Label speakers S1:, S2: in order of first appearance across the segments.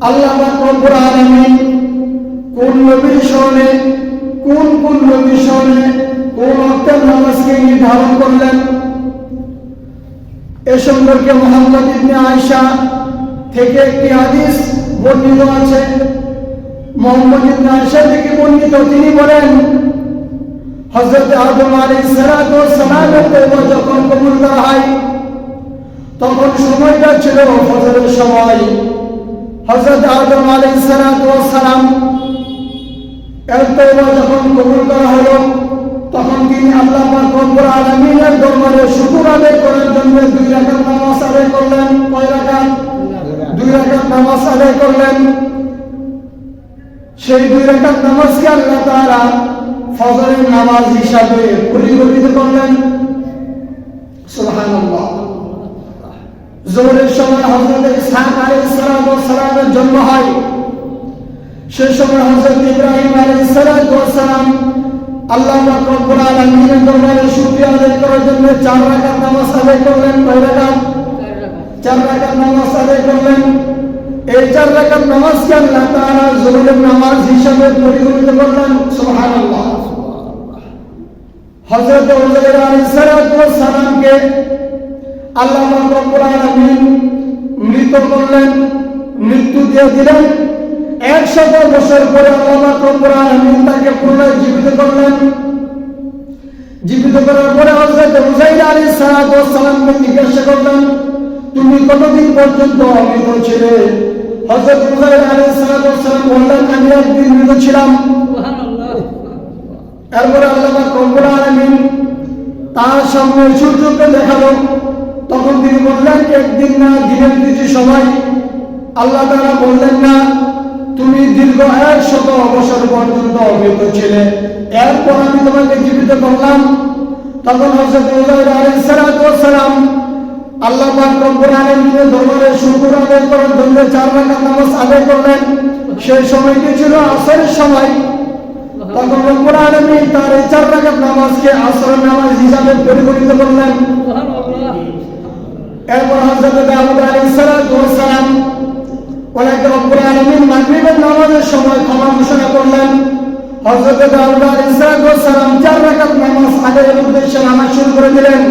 S1: আল্লাহ পাক রব্বুল আলামিন কোন নবীর স্মরণে কোন নবীর স্মরণে কোন ওয়াক্তের নামাজকে নির্ধারণ করলেন এ সম্পর্কে মুহাম্মদ ইবনে আয়েশা থেকে একটি হাদিস বর্ণিত আছে। মুহাম্মদ ইবনে আয়েশা থেকে বর্ণিত, তিনি বলেন হযরত আদম আলাইহিস সালাতু ওয়াস সালামের তওবা যখন কবুল করা হয় তখন সময়টা ছিল ফজরের সময়। হযরত আদম আলাইহিস সালাতু ওয়াস সালাম এর তওবা যখন কবুল করা হলো তখন তিনি আল্লাহ পাক রব্বুল আলামিনের দরবারে শুকর আদায় করার জন্য 2 রাকাত নামাজ আদায় করলেন। কয় রাকাত? 2 রাকাত নামাজ আদায় করলেন। সেই 2 রাকাত নামাজকে আল্লাহ তাআলা ফজরের নামাজ হিসাবে পরিগণিত করলেন। সুবহানাল্লাহ। যোহরের সময় হযরত ইসহাক আলাইহিস সালামের জন্ম হয়। সেই সময় হযরত ইব্রাহিম আলাইহিস সালাম আল্লাহ পাক রব্বুল আলামিনের দরবারে শুকরিয়া আদায় করার জন্য 4 রাকাত নামাজ আদায় করলেন। কয় রাকাত? 4 রাকাত নামাজ আদায় করলেন। এই 4 রাকাত নামাজকে আল্লাহ তাআলা যোহরের নামাজ হিসাবে পরিগণিত করলেন। সুবহানাল্লাহ। হযরত উযাইর আলাইহিস সালামকে আল্লাহ পাক রব্বুল আলামিন মৃত করলেন, মৃত্যু দিয়ে দিলেন। 100 বছর পরে আল্লাহ পাক রব্বুল আলামিন তাকে পুনরায় জীবিত করলেন। জীবিত করার পরে হযরত উযাইর আলাইহিস সালামকে জিজ্ঞাসা করলেন, তুমি কতদিন পর্যন্ত মৃত ছিলে? হযরত উযাইর আলাইহিস সালাম বললেন, আমি একদিন মৃত ছিলাম। সুবহানাল্লাহ। এরপরে আল্লাহ পাক রব্বুল আলামিন তার সামনে সূর্যকে দেখালো। তখন তিনি বললেন, একদিন না, দিনের কিছু সময়। আল্লাহ তাআলা বললেন, না, তুমি দীর্ঘ 100 বছর পর্যন্ত মৃত ছিলে, এরপর আমি তোমাকে জীবিত করলাম। তখন হযরত উযাইর আলাইহিস সালাম আল্লাহ পাক রব্বুল আলামিনের দরবারে শুকর আদায় করার জন্য 4 রাকাত নামাজ আদায় করলেন। সেই সময়টি ছিল আসরের সময়। তখন রব্বুল আলামিন তার এই 4 রাকাত নামাজকে আসরের নামাজ হিসাবে পরিগণিত করলেন। এরপর হযরত দাউদ আলাইহিস সালাম ওনাকে রব্বুল আলামিন মাগরিবের নামাজের সময় ক্ষমা ঘোষণা করলেন। হযরত দাউদ আলাইহিস সালাম 4 রাকাত নামাজ আদায়ের উদ্দেশ্যে নামাজ শুরু করে দিলেন।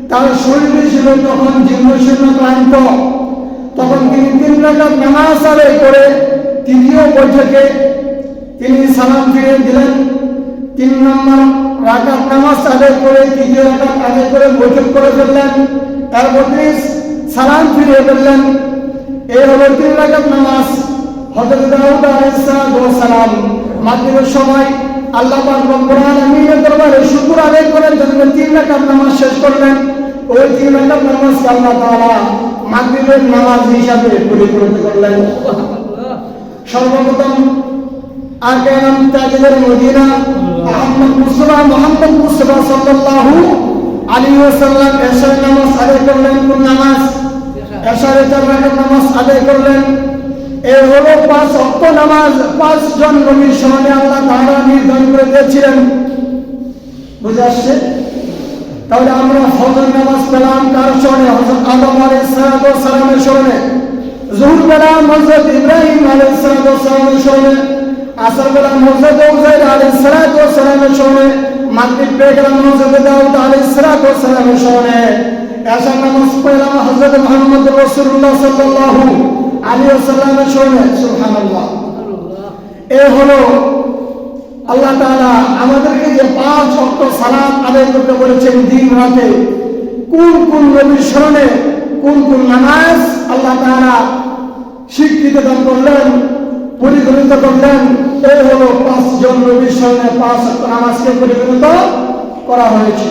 S1: তার শরীরটি ছিল তখন জীর্ণশীর্ণ ক্লান্ত। তখন তিনি 3 রাকাত নামাজ আদায় করে তৃতীয় বৈঠকে তিনি সালাম ফিরিয়ে দিলেন। 3 নম্বর রাকাত নামাজ আদায় করে তৃতীয় রাকাত আদায় করে বৈঠক করে ফেললেন। এরপর তিনি সালাম ফিরিয়ে ফেললেন। এই হলো 3 রাকাত নামাজ। হযরত দাউদ আলাইহিস সালাম মাগরিবের সময় আল্লাহ পাক রব্বুল আলামিনের দরবারে শুকর আদায় করার জন্য 3 রাকাত নামাজ শেষ করলেন। ওই 3 রাকাত নামাজ আল্লাহ তাআলা মাগরিবের নামাজ হিসাবে পরিগণিত করলেন। সর্বপ্রথম আরকানুল তাজিদের মদিনা মুহাম্মদ মুস্তাফা সাল্লাল্লাহু আলাইহি ওয়াসাল্লাম এশার নামাজ আদায় করলেন। কোন নামাজ? এশারে 4 রাকাত নামাজ আদায় করলেন। এই হলো 5 ওয়াক্ত নামাজ 5 জন নবীর স্মরণে আল্লাহ তাআলা নির্ধারণ করে দিয়েছিলেন। বুঝে আসছে? তাহলে আমরা ফজর নামাজ পেলাম কার স্মরণে? হযরত আদম আলাইহিস সালামের স্মরণে। যোহর পেলাম হযরত ইব্রাহিম আলাইহিস সালামের স্মরণে। আসর পেলাম হযরত উযাইর আলাইহিস সালামের স্মরণে। মাগরিব পেয়ে গেলাম হযরত দাউদ আলাইহিস সালামের স্মরণে। এশার নামাজ পেলাম হযরত মুহাম্মদ রাসূলুল্লাহ সাল্লাল্লাহু আলাইহি ওয়াসাল্লামের স্মরণে। সুবহানাল্লাহ। এই হলো আল্লাহ তাআলা আমাদেরকে যে 5 ওয়াক্ত সালাত আদায় করতে বলেছেন দিন রাতে। কোন নবীর স্মরণে কোন নামাজ আল্লাহ তাআলা স্বীকৃতি দান করলেন, পরিগণিত করলেন। এই হলো 5 জন নবীর স্মরণে 5 ওয়াক্ত নামাজকে পরিগণিত করা হয়েছে।